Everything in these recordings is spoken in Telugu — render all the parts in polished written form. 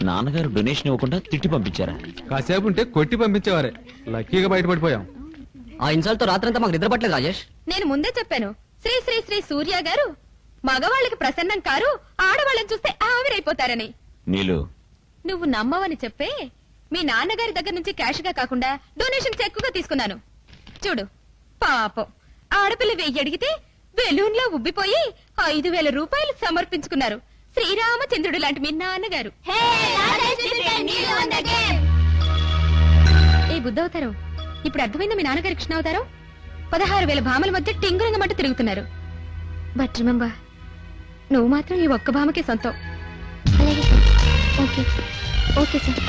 నాన్నగారు డొనేషన్ ఇవ్వకుండా తిట్టి పంపించారా? కాసేపు ఉంటే కొట్టి పంపించేవారే, లక్కీగా బయటపడిపోయాం. ఆ ఇన్సల్ట్ తో రాత్రంతా మాకు నిద్ర పట్టలేదు రాజేష్. నేను ముందే చెప్పాను, శ్రీ శ్రీ శ్రీ సూర్య గారు మగవాళ్ళకి ప్రసన్నం కారు, ఆడవాళ్ళని చూస్తే ఆవిరైపోతారని. నీలు, నువ్వు నమ్మవని చెప్పే మీ నాన్నగారి దగ్గర నుంచి క్యాష్ గా కాకుండా డొనేషన్స్ ఎక్కువగా తీసుకున్నాను. చూడు పాపం, ఆడపిల్ల 1000 అడిగితే బెలూన్ లో ఉబ్బిపోయి 5000 రూపాయలు సమర్పించుకున్నారు శ్రీరామచంద్రుడు లాంటి మీ నాన్నగారు. ఏ బుద్ధవతారం, ఇప్పుడు అర్థమైందా మీ నాన్నగారి కృష్ణావతారం? 16,000 భామల మధ్య టింగురంగమంటూ తిరుగుతున్నారు. బట్ రిమెంబర్, నువ్వు మాత్రం ఈ ఒక్క భామకే సొంతం. Okay okay sir.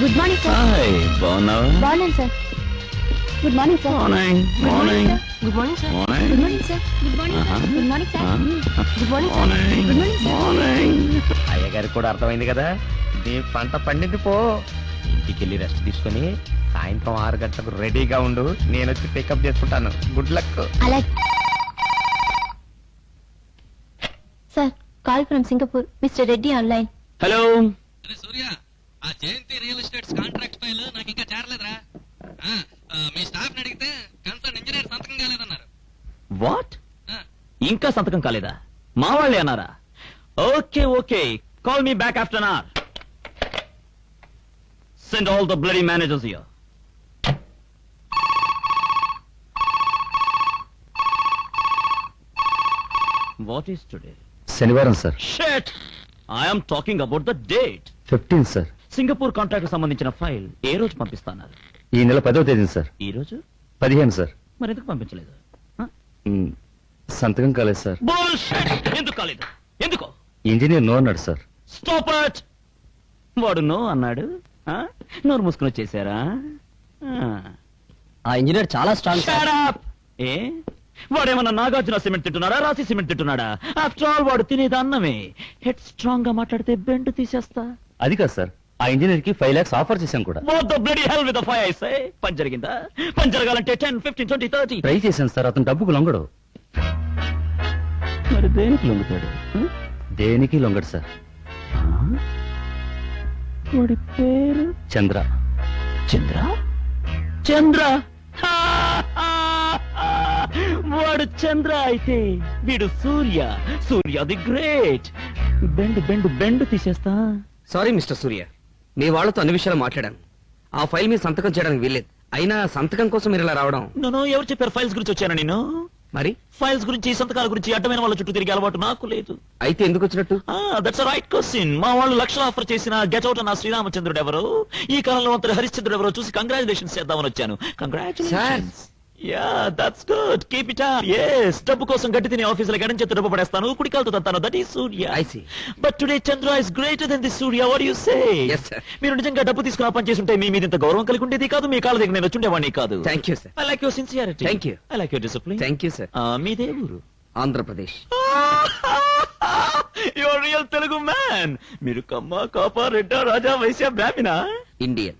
Good morning sir. Hi, బాగున్నావా? బాగున్నాను sir. Good morning sir. Morning. Morning. Good morning sir. Morning. Good morning sir. Good morning sir. Good morning sir. Good morning sir. Morning. Good morning sir. Morning. అయ్యగారికి కూడా అర్థమైంది కదా, నీ పంట పండింది పో. ఇంటికి వెళ్ళి రెస్ట్ తీసుకుని సాయంత్రం 6 గంటలకు రెడీగా ఉండు, నేను వచ్చి పికప్ చేసుకుంటాను. Good luck. అలాగే sir. Call from Singapore, mister Reddy online. Hello. Surya, ఆ Jayanthi real estates contract file నాకు ఇంకా చేరలేదురా. మీ స్టాఫ్ ని అడిగితే కన్సర్న్ ఇంజనీర్ సంతకం కాలేదన్నారు. వాట్? ఇంకా సంతకం కాలేదా? మా వాళ్ళే అన్నారా? Okay okay, call me back after an hour. Send all the bloody managers here. What is today? శనివారం sir. Shit! I am talking about the date. 15 sir. Singapore contract సంబంధించిన ఫైల్ ఏ రోజు పంపిస్తున్నారు? ఈ నెల 10వ తేదీ సార్. ఈ రోజు 15 సార్. మరి ఎందుకు పంపించలేదు? సంతకం కాలేదు సార్. Bullshit! ఎందుకు కాలేదు? ఎందుకు? ఇంజనీర్ నో అన్నాడు సార్. Stop it! వాడు నో అన్నాడు, నోరు మూసుకుని వచ్చేసారా? ఆ ఇంజనీర్ చాలా స్ట్రాంగ్. Shut up! ఏ వాడేమన్నా నాగార్జున సిమెంట్ తింటున్నాడా, రాసి సిమెంట్ తింటున్నాడా? ఆఫ్టర్ ఆల్ వాడు తినేది అన్నమే. హెడ్ స్ట్రాంగ్ గా మాట్లాడితే బెండ్ తీసేస్తా. అది కాదు సార్, ఆ ఇంజనీర్ కి 5 lakhs ఆఫర్ చేశాం కూడా. What the bloody hell with the fire, I say? పని జరిగిందా? పని జరగాలంటే 10, 15, 20, 30. ట్రై చేశాను సార్, అతను డబ్బుకు లొంగడు. మరి దేనికి లొంగుతాడు? దేనికి లొంగడు సార్. వాడి పేరు చంద్ర. చంద్ర? చంద్ర! వాడు చంద్ర అయితే వీడు Surya. Surya the great. Bend bend bend తీసేస్తా. సారీ మిస్టర్ సూర్య, మీ వాళ్ళతో అన్ని విషయాలు మాట్లాడాను. ఆ ఫైల్ మీద సంతకం చేయడానికి వీల్లేదు. అయినా సంతకం కోసం మీరు ఇలా రావడం? నన్ను ఎవరు చెప్పారు ఫైల్స్ గురించి వచ్చాను నేను? మరి ఫైల్స్ గురించి, సంతకాల గురించి అడ్డమైన వాళ్ళ చుట్టూ తిరిగే అలవాటు నాకు లేదు. అయితే ఎందుకు వచ్చినట్టు? That's right question. మా వాళ్ళు లక్షలు ఆఫర్ చేసిన గెట్ అవుట్ అన్న శ్రీరామచంద్రుడు ఎవరు, ఈ కాలంలో అంతటి హరిశ్చంద్రుడు ఎవరో చూసి కంగ్రాచులేషన్స్ చేద్దామని వచ్చాను. Congratulations. Yeah, that's good. Keep it up. yes, డబ్బు కోసం గట్టి తినే ఆఫీసులో గడం చేత డబ్బు పడేస్తాను, కుడికాలతో తంతాను. That is Surya. I see. But today Chandra is greater than the Surya. What you say? Yes, sir. మీరు నిజంగా డబ్బు తీసుకుని పని చేస్తుంటే మీ మీద ఇంత గౌరవం కలిగి ఉండేది కాదు, మీ కాళ్ళ దగ్గర నేను వచ్చుండేవాడిని కాదు. Thank you sir. I like your sincerity. Thank you. I like your discipline. Thank you sir. మీదే ఊరు? Andhra Pradesh. Your real Telugu man. మీరు కమ్మ, కాప, రెడ్డ, రాజా, వైశ్య, బ్రాహ్మణ? Indian.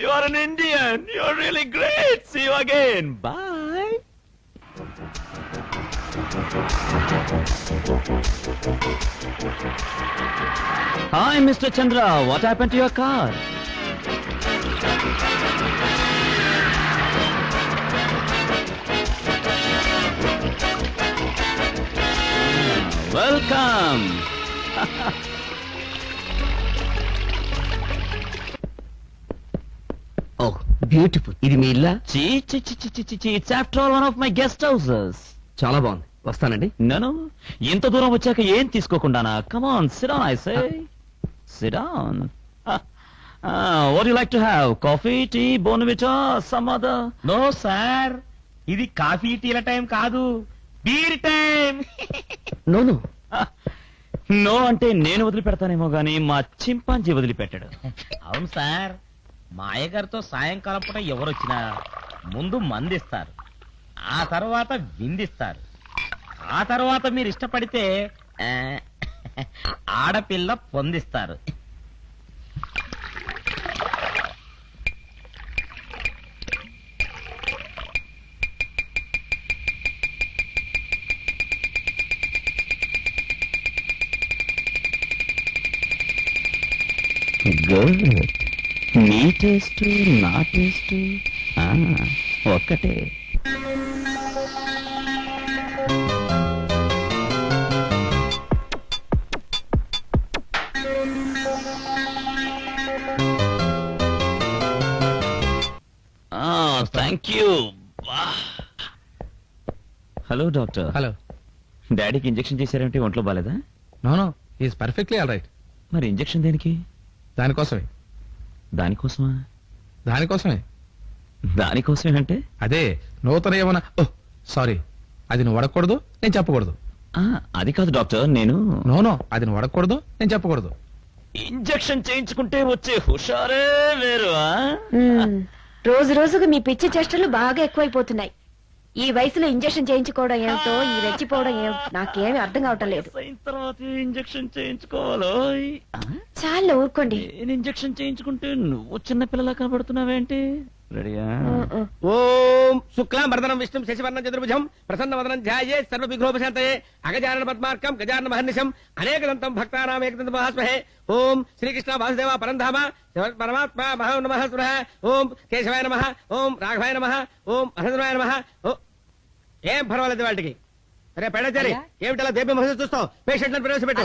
You are an Indian. You are really great. See you again. Bye. Hi, Mr. Chandra. What happened to your car? Welcome. Oh beautiful. ఇది మీ ఇల్లా? It's after all one of my guest houses. చాలా బాగుంది. వస్తానండి. No. ఇంత దూరం వచ్చాక ఏం తీసుకోకుండానా? Come on, sit down, I say. Sit down. What do you like to have? Coffee, tea, Bonvita, some other? No sir, ఇది కాఫీ టీల టైం కాదు, బీర్ టైం. నో. నో అంటే నేను వదిలిపెడతానేమో గానీ మా చింపాంజీ వదిలిపెట్టాడు. అవును సార్, మా అయ్యగారితో సాయంకాలం పూట ఎవరొచ్చినా ముందు మందిస్తారు, ఆ తర్వాత విందిస్తారు, ఆ తర్వాత మీరు ఇష్టపడితే ఆడపిల్ల పొందిస్తారు. గుడ్. నీ టేస్ట్ నా టేస్ట్ ఒక్కటే. Thank you. Hello doctor. Hello. డాడీకి ఇంజెక్షన్ చేశారంటే ఒంట్లో బాలేదా? No is perfectly all right. మరి ఇంజెక్షన్ దేనికి? దానికోసమే. దానికోసమా? దానికోసమే. దానికోసమేనంటే అదే నూతన ఏమన్నా. ఓ సారీ, అది నువ్వు అడగకూడదు, నేను చెప్పకూడదు. అది కాదు డాక్టర్, నేను నో అది నువ్వు అడగకూడదు, నేను చెప్పకూడదు. ఇంజెక్షన్ చేయించుకుంటే వచ్చే హుషారే వేరు. రోజు రోజుకు మీ పిచ్చి చేష్టలు బాగా ఎక్కువైపోతున్నాయి. ఈ వయసులో ఇంజెక్షన్ చేయించుకోవడం ఏమిటో, ఈ రెచ్చిపోవడం ఏమిటో నాకేమీ అర్థం కావటం లేదు. అయిన తర్వాత ఇంజెక్షన్ చేయించుకోవాలో? చాలా ఊరుకోండి. నేను ఇంజెక్షన్ చేయించుకుంటే నువ్వు చిన్న పిల్లలా కనబడుతున్నావేంటి? రెడీయా? ఓం శుక్లాం వరదనం విష్ణుం శశివర్ణం చతుర్భుజం ప్రసన్న వదనం ధ్యాయే సర్వ విఘ్నోపశాంతయే అగజానన పద్మార్కం గజానన మహర్నిశం అనేకదంతం భక్తానాం ఏకదంత మహాస్మహే. ఓం శ్రీకృష్ణ వాసుదేవ పరంధామ పరమాత్మ మహా నమః సురః. ఓం కేశవాయ నమః. ఓం రాఘవాయ నమః. ఓం అనంతరాయ నమః. ఏం పర్వాలేదు వాటికి. అరే పెడచారి, ఏమిటలా దేవ్య మహోత్సవం చూస్తావు? పేషెంట్లను ప్రవేశపెట్టు.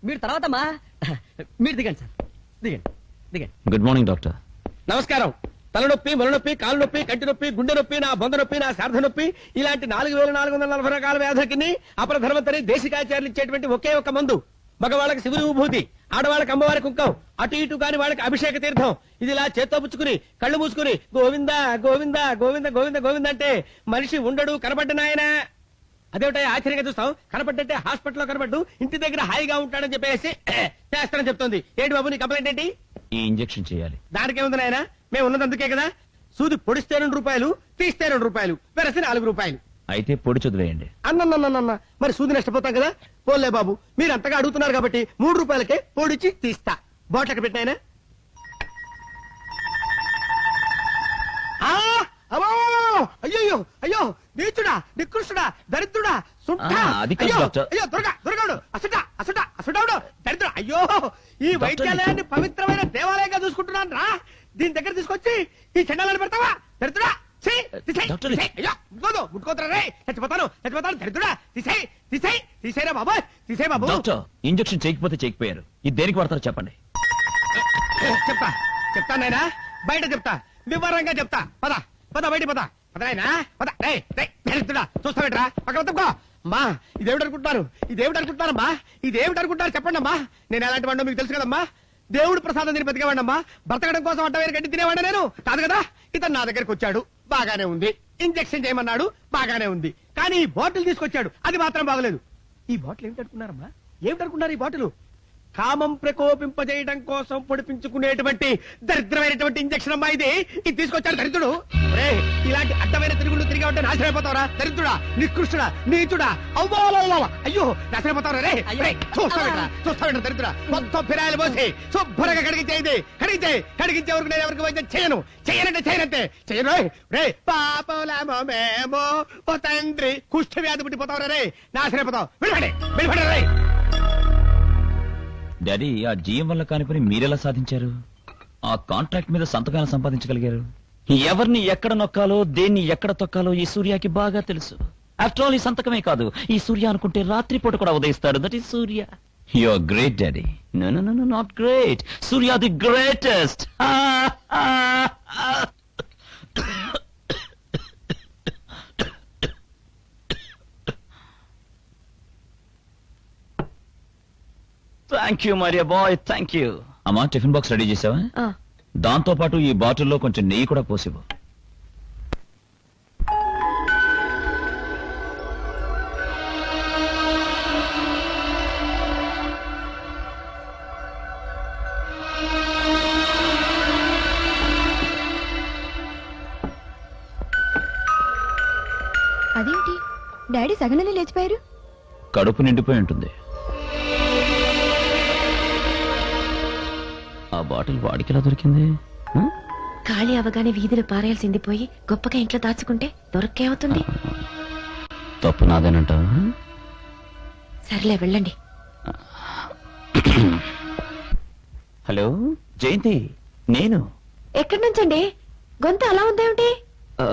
మీరు తర్వాత మీరు దిగండి సార్, దిగండి దిగండి. Good morning doctor. నమస్కారం. తలనొప్పి, మొలనొప్పి, కాలు నొప్పి, కంటి నొప్పి, గుండె నొప్పి, నా బొంద నొప్పి, నా శార్థ నొప్పి, ఇలాంటి 4440 రకాల వ్యాధులకి అపరధర్మంతని దేశికాచార్యులు ఇచ్చేటువంటి ఒకే ఒక మందు. మగవాళ్ళకి శివుని విభూతి, ఆడవాళ్ళకి అమ్మవారి కుంకం, అటు ఇటు కాని వాళ్ళకి అభిషేక తీర్థం. ఇది ఇలా చేత్తో పుచ్చుకుని కళ్ళు మూసుకుని గోవింద గోవింద గోవింద గోవింద గోవింద అంటే మనిషి ఉండడు. కనబడ్డనాయన అదేమిటా ఆశ్చర్యంగా చూస్తాం? కనపడ్డంటే హాస్పిటల్లో కనపడ్డు, ఇంటి దగ్గర హాయిగా ఉంటాడని చెప్పేసి చేస్తానని చెప్తోంది. ఏంటి బాబు నీ కంప్లైంట్ ఏంటి? ఈ ఇంజెక్షన్ చేయాలి. దానికేముంది నాయన, మేము ఉన్నది అందుకే కదా. సూది పొడిస్తే 2 రూపాయలు, తీస్తే 2 రూపాయలు, వెరసి 4 రూపాయలు. అయితే పొడి చదివేయండి. అన్న మరి సూది నష్టపోతాం కదా. పోలే బాబు, మీరు అంతగా అడుగుతున్నారు కాబట్టి 3 రూపాయలకే పొడిచి తీస్తా. బాటిల్కి పెట్టినాయన. అయ్యో అయ్యో, నీచుడా, నికృష్టుడా, దరిద్రుడా, అది కాదు డాక్టర్. అయ్యో దొరగాడు అసటాడు దరిద్రుడు. అయ్యో, ఈ వైద్యాలయాన్ని పవిత్రమైన దేవాలయంగా చూసుకుంటున్నాను రా. దీని దగ్గర తీసుకొచ్చి ఈ చెండాలను పెడతావా? దరిద్రుడా, ముట్టుకోతురా, చచ్చిపోతాను దరిద్రుడా. తీసేరా బాబు, తీసే బాబు. డాక్టర్, ఇంజెక్షన్ చేయకపోతే చేయకపోయారు. ఇది దేనికి వాడతారో చెప్పండి. చెప్తానైనా, బయట చెప్తా, వివరంగా చెప్తా. పద బయట పద నాయనా, పద. దరిద్రుడా, చూస్తావేట్రా, పక్కన తప్పుకో. అమ్మా, ఇదేమిటనుకుంటున్నారమ్మా? ఇదేమిటనుకుంటున్నారు చెప్పండి అమ్మా. నేను ఎలాంటి వాడినో మీకు తెలుసు కదమ్మా. దేవుడు ప్రసాదం తిని బతికేవాడమ్మా. బ్రతకడం కోసం అడ్డవేరు గడ్డి తినేవాడా నేను కాదు కదా. ఇతను నా దగ్గరకు వచ్చాడు, బాగానే ఉంది. ఇంజెక్షన్ చేయమన్నాడు, బాగానే ఉంది. కానీ ఈ బాటిల్ తీసుకొచ్చాడు, అది మాత్రం బాగలేదు. ఈ బాటిల్ ఏమిటనుకున్నారమ్మా? ఏమిటనుకున్నారు ఈ బాటిల్? కామం ప్రకోపింపజేయడం కోసం పొడిపించుకునేటువంటి దరిద్రమైనటువంటి ఇంజక్షన్ అమ్మా ఇది. ఇది తీసుకొచ్చాడు దరిద్రుడు. ఇలాంటి అడ్డమైన తిరుగుడు తిరిగి ఉంటే నాశనమైపోతావరా దరిద్రుడా, నికృష్టుడా, నీచుడా. అవ్వో అయ్యో, నాశనమైపోతావరా రే. చూస్తావేట్రా దరిద్రుడా. మొత్తం ఫిరాయిలు పోసి శుభ్రంగా కడిగించేది. కడిగించే వరకు నేను ఎవరికి వైద్యం చేయనంటే చేయను రే. పాపలేమో మేమో ఓ తండ్రి, కుష్ఠ వ్యాధి పుట్టిపోతావరా రే, నాశనమైపోతావు. వెళ్ళిపడే రే. డాడీ, ఆ జీఎం వల్ల కాని పని మీరెలా సాధించారు? ఆ కాంట్రాక్ట్ మీద సంతకాలు సంపాదించగలిగారు. ఎవరిని ఎక్కడ నొక్కాలో, దేన్ని ఎక్కడ తొక్కాలో ఈ సూర్యకి బాగా తెలుసు. ఆఫ్టర్ ఆల్ ఈ సంతకమే కాదు, ఈ సూర్య అనుకుంటే రాత్రిపూట కూడా ఉదయిస్తాడు. That is Surya. You are great daddy. No no no not great. Surya the greatest. Thank you Maria boy, thank you. అమ్మా, టిఫిన్ బాక్స్ రెడీ చేసావా? దాంతో పాటు ఈ బాటిల్లో కొంచెం నెయ్యి కూడా పోసివు. అదేంటి డాడీ సగనని లేచిపోయారు? కడుపు నిండిపోయి ఉంటుంది. ఆ బాటిల్ వాడికి ఎలా దొరికింది? ఖాళీ అవగానే వీధిలో పారేయాల్సింది పోయి గొప్పగా ఇంట్లో దాచుకుంటే దొరక్కే అవుతుంది. తప్పు నాదేనంటావా? సర్లే వెళ్ళండి. హలో జయంతి, నేను ఎక్కడి నుంచండి? గొంతు అలా ఉందేమిటి? ఆ,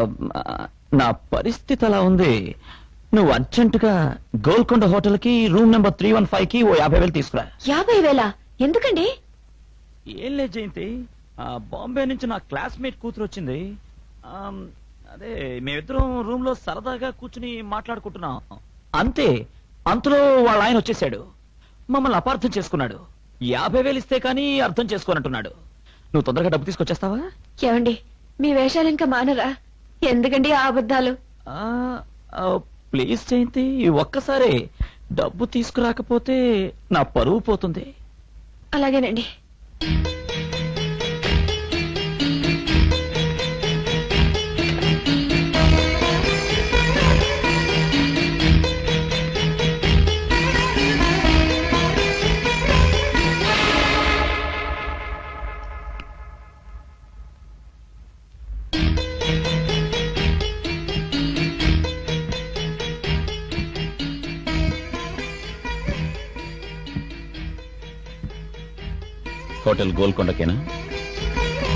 నా పరిస్థితి అలా ఉంది. నువ్వు అర్జెంటుగా గోల్కొండ హోటల్ కి రూమ్ నెంబర్ 315 కి ఓ 50,000 తీసుకురా. 50,000? ఎందుకండి? ఏం లేదు జయంతి, బాంబే నుంచి నా క్లాస్మేట్ కూతురు వచ్చింది. అదే మేమిద్దరం రూమ్ లో సరదాగా కూర్చుని మాట్లాడుకుంటున్నాం. అంతే, అంతలో వాళ్ళ ఆయన వచ్చేసాడు. మమ్మల్ని అపార్థం చేసుకున్నాడు. 50,000 ఇస్తే కానీ అర్థం చేసుకోనంటున్నాడు. నువ్వు తొందరగా డబ్బు తీసుకొచ్చేస్తావా? ఏమండి, మీ వేషాలు ఇంకా మానరా? ఎందుకండి ఆ అబద్ధాలు? ప్లీజ్ జయంతి, ఒక్కసారి డబ్బు తీసుకురాకపోతే నా పరువు పోతుంది. అలాగేనండి. హోటల్ గోల్కొండకేనా?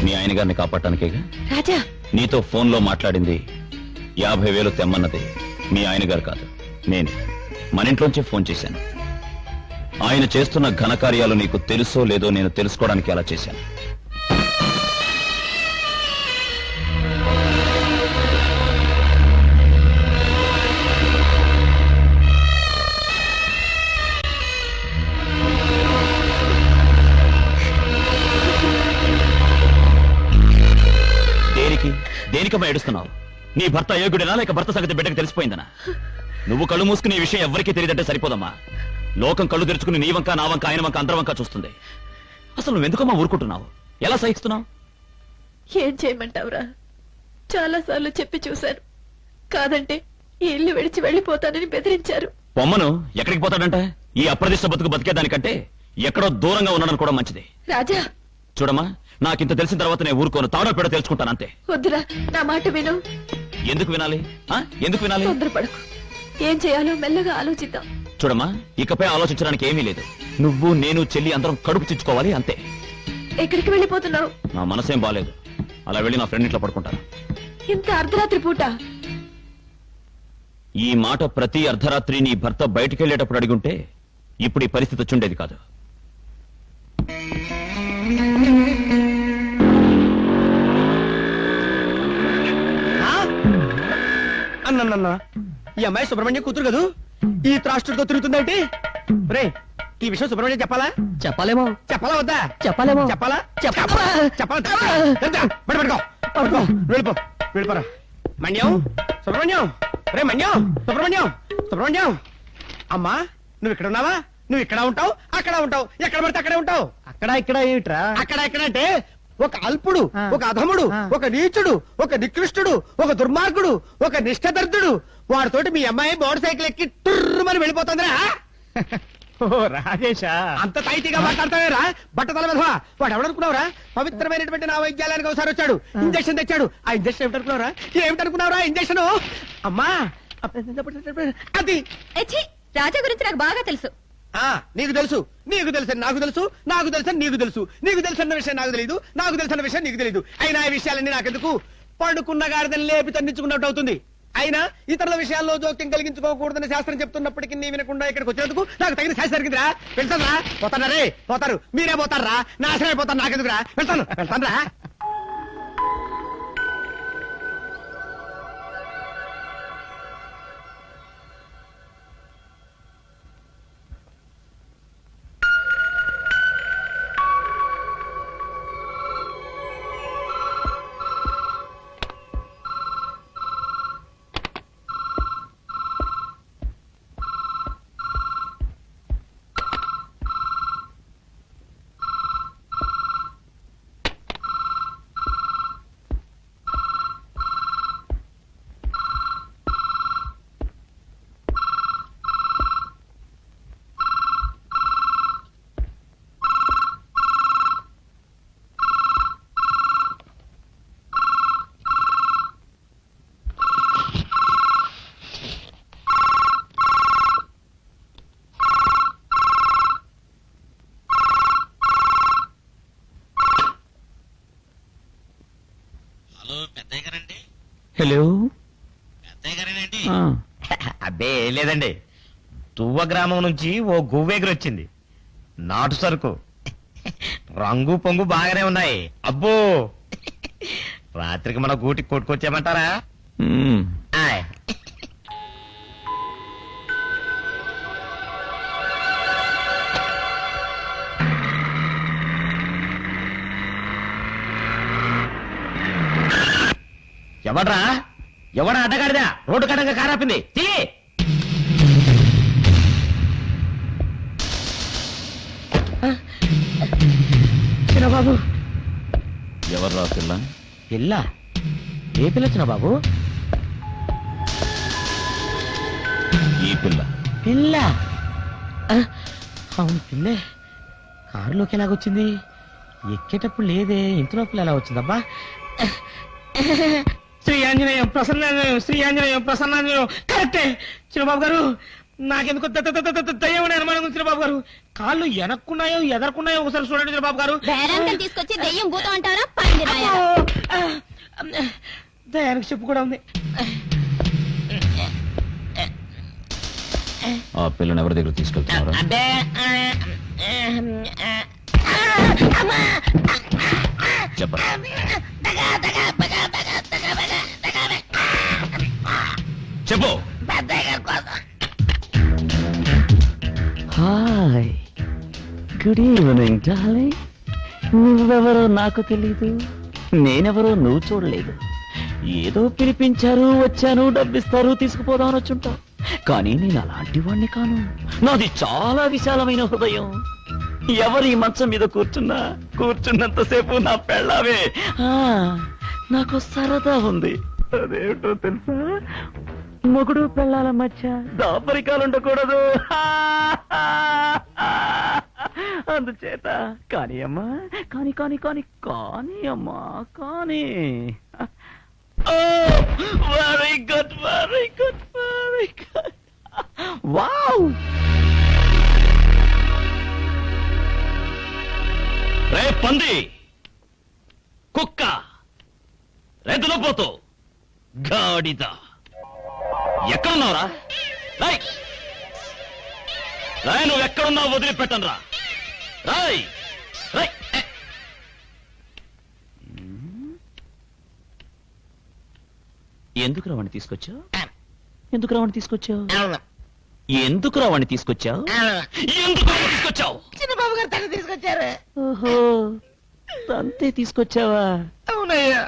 మీ ఆయన గారిని కాపాడటానికేగా? రాజా, నీతో ఫోన్లో మాట్లాడింది 50,000 తెమ్మన్నది మీ ఆయన గారు కాదు, నేను. మన ఇంట్లోంచే ఫోన్ చేశాను. ఆయన చేస్తున్న ఘనకార్యాలు నీకు తెలుసో లేదో నేను తెలుసుకోవడానికి అలా చేశాను. దేనికమ్మా ఏడుస్తున్నావు? నీ భర్త అయోగ్యుడేనా, లేక భర్త సంగతి బిడ్డకు తెలిసిపోయిందనా? నువ్వు కళ్ళు మూసుకుని ఈ విషయం ఎవరికీ తెలియదంటే సరిపోదమ్మా. లోకం కళ్ళు తెరుచుకుని నీ వంక, నా వంక, ఆయన వంక, అందరి వంక చూస్తుంది. అసలు నువ్వెందుకమ్మా ఊరుకుంటున్నావు? ఎలా సహిస్తున్నావు? ఏం చేయమంటావురా? చాలా సార్లు చెప్పి చూశాను. కాదంటే ఈ ఇల్లు విడిచి వెళ్లిపోతానని బెదిరించారు. పొమ్మను. ఎక్కడికి పోతాడంట? ఈ అప్రదిష్ట బతుకు బతికేదానికంటే ఎక్కడో దూరంగా ఉండడం కూడా మంచిది. రాజా, చూడమ్మా, నాకింత తెలిసిన తర్వాత నేను ఊరుకోను. తాడో పెడో తెలుసుకుంటాను అంతే. వద్దురా, నా మాట విను. ఎందుకు వినాలి? ఎందుకు వినాలి? తొందరపడకు. ఏం చేయాలో మెల్లగా ఆలోచిద్దాం. చూడమ్మా, ఇకపై ఆలోచించడానికి ఏమీ లేదు. నువ్వు, నేను, చెల్లి అందరం కడుపు చిచ్చుకోవాలి అంతే. ఎక్కడికి వెళ్ళిపోతున్నావు? నా మనసేం బాలేదు. అలా వెళ్ళి నా ఫ్రెండ్ ఇంట్లో పడుకుంటాను. ఇంత అర్ధరాత్రి పూట? ఈ మాట ప్రతి అర్ధరాత్రి నీ భర్త బయటికెళ్లేటప్పుడు అడిగుంటే ఇప్పుడు ఈ పరిస్థితి వచ్చుండేది కాదు. అన్న, ఈ అమ్మాయి సుబ్రహ్మణ్యం కూతురు కదూ? ఈ త్రాష్ట్రుడితో తిరుగుతుందేంటి? రే, ఈ విషయం సుబ్రహ్మణ్యం చెప్పాలా? చెప్పాలేమో. చెప్పాలా వద్దా? చెప్పాలేమో. చెప్పాలా? చెప్పాలా? వెళ్ళిపో, వెళ్ళిపోరా. మణ్యం, సుబ్రహ్మణ్యం, రే మణ్యం, సుబ్రహ్మణ్యం, సుబ్రహ్మణ్యం. అమ్మా, నువ్వు ఇక్కడ ఉన్నావా? నువ్వు ఇక్కడ ఉంటావు, అక్కడ ఉంటావు, ఎక్కడ పడితే అక్కడే ఉంటావు. అక్కడ ఇక్కడ ఏమిట్రా? అక్కడ ఎక్కడ అంటే ఒక అల్పుడు, ఒక అధముడు, ఒక నీచుడు, ఒక నికృష్టుడు, ఒక దుర్మార్గుడు, ఒక నిష్ఠదర్దుడు, వాడితోటి మీ అమ్మాయి మోటార్ సైకిల్ ఎక్కి టుర్రుమని వెళ్ళిపోతుందిరా. రాజేశా, అంత టైటీగా మాట్లాడతావేరా బట్టతల విధవా? వాడు ఎవడనుకున్నావురా? పవిత్రమైనటువంటి నా వైద్యాలయానికి ఒకసారి వచ్చాడు, ఇంజక్షన్ తెచ్చాడు. ఆ ఇంజక్షన్ ఏమిటనుకున్నావురా? ఏమిటనుకున్నావురా ఇంజక్షన్? అమ్మా, అది ఎచ్చి, రాజా గురించి నాకు బాగా తెలుసు. నీకు తెలుసు, నీకు తెలుసు, నాకు తెలుసు, నాకు తెలుసు, నీకు తెలుసు, నీకు తెలుసన్న విషయం నాకు తెలియదు, నాకు తెలుసన్న విషయం నీకు తెలియదు. అయినా ఈ విషయాలన్నీ నాకెందుకు? పడుకున్న గాడిదని లేపి తన్నించుకున్నట్టు అవుతుంది. అయినా ఇతరుల విషయాల్లో జోక్యం కలిగించుకోకూడదని శాస్త్రం చెప్తున్నప్పటికీ నీ వినకుండా ఇక్కడికి వచ్చినందుకు నాకు తగిన శాస్త్రం జరిగిందిరా. వెళ్తాను రా. పోతారా రే? పోతారు, మీరే పోతారా? నాశనం అయిపోతారు, నాకెందుకురా? వెళ్తాను రా. హలో అత్తయ్య గారేనేంటి? అబ్బే ఏం లేదండి, తువ్వ గ్రామం నుంచి ఓ గువ్వెగురొచ్చింది. నాటు సరుకు, రంగు పొంగు బాగానే ఉన్నాయి. అబ్బో, రాత్రికి మన గూటికి కొట్టుకొచ్చామంటారా? ఆయ్. ఎవడ్రా ఎవడా అడ్డగాడిదా రోడ్డు కడంగా కారాపింది? చిన్నబాబు, ఎవర్రా పిల్ల? పిల్ల? ఏ పిల్ల చిన్నబాబు? ఈ పిల్ల. పిల్ల? అవును పిల్లే. కారులోకి ఎలాగొచ్చింది? ఎక్కేటప్పుడు లేదే, ఇంతలోపల ఎలా వచ్చిందబ్బా? శ్రీ ఆంజనేయం ప్రసన్నాంజనేయం, శ్రీ ఆంజనేయం ప్రసన్నాంజనేయం. కరెక్టే చిన్నబాబు గారు. నాకెందుకు దయ్యం అనుమానం ఉంది చిన్నబాబు గారు. కాళ్ళు వెనక్కున్నాయో ఎదరకున్నాయో ఒకసారి చూడండి చిన్నబాబు గారు. తీసుకొచ్చి దెయ్యం భూతం అంటారా? దయానికి చెప్పు కూడా ఉంది. ఆ పిల్లని ఎవరి దగ్గర తీసుకెళ్తున్నారా? అంటే చెప్పరా? చెప్పు. Hi, good evening darling. నువ్వెవరో నాకు తెలీదు, నేనెవరో నువ్వు చూడలేదు. ఏదో పిలిపించారు, వచ్చాను, డబ్బిస్తారు, తీసుకుపోదామని వచ్చుంటావు. కానీ నేను అలాంటి వాణ్ణి కాను. నాది చాలా విశాలమైన హృదయం. ఎవరి మంచం మీద కూర్చున్నంతసేపు నా పెళ్ళావే. నాకు సరదా ఉంది. అదేమిటో తెలుసా? మొగుడు పెళ్ళాల మధ్య దాపరికాలు ఉండకూడదు. అందుచేత కానీ అమ్మా, కానీ కానీ కానీ కానీ అమ్మా కానీ. Very good, very good, very good. Wow! రే పంది, కుక్క, రైతులపోతూ గాడిద, ఎక్కడున్నావురా? రాయ్ రాయ్, నువ్వు ఎక్కడున్నావు వదిలిపెట్టను రా. రాయ్ రాయ్. ఎందుకు రావణ్ణి తీసుకొచ్చావు? ఎందుకు రావణ్ణి తీసుకొచ్చావు? ఎందుకు రావణ్ణి తీసుకొచ్చావు? ఎందుకు రావణ్ణి తీసుకొచ్చావు? చిన్నబాబు గారు తను తీసుకొచ్చారు. ఓహో, తంతే తీసుకొచ్చావా? అవునయ్యా.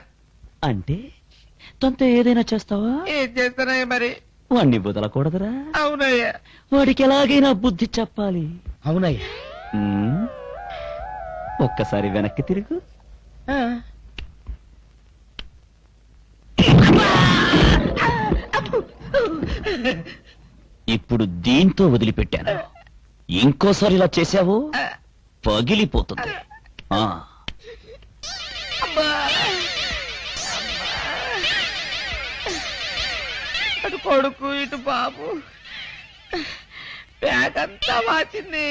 అంటే తంతే ఏదైనా చేస్తావా? ఏం చేస్తానయ్యా మరి? వాణ్ణి వదలకూడదురా. అవునయ్యా. వాడికి ఎలాగైనా బుద్ధి చెప్పాలి. అవునయ్యా. ఒక్కసారి వెనక్కి తిరుగు. ఇప్పుడు దీంతో వదిలిపెట్టాను. ఇంకోసారి ఇలా చేశావు పగిలిపోతుంది. అటు కొడుకు ఇటు బాబు, బ్యాగ్ అంతా వాచింది.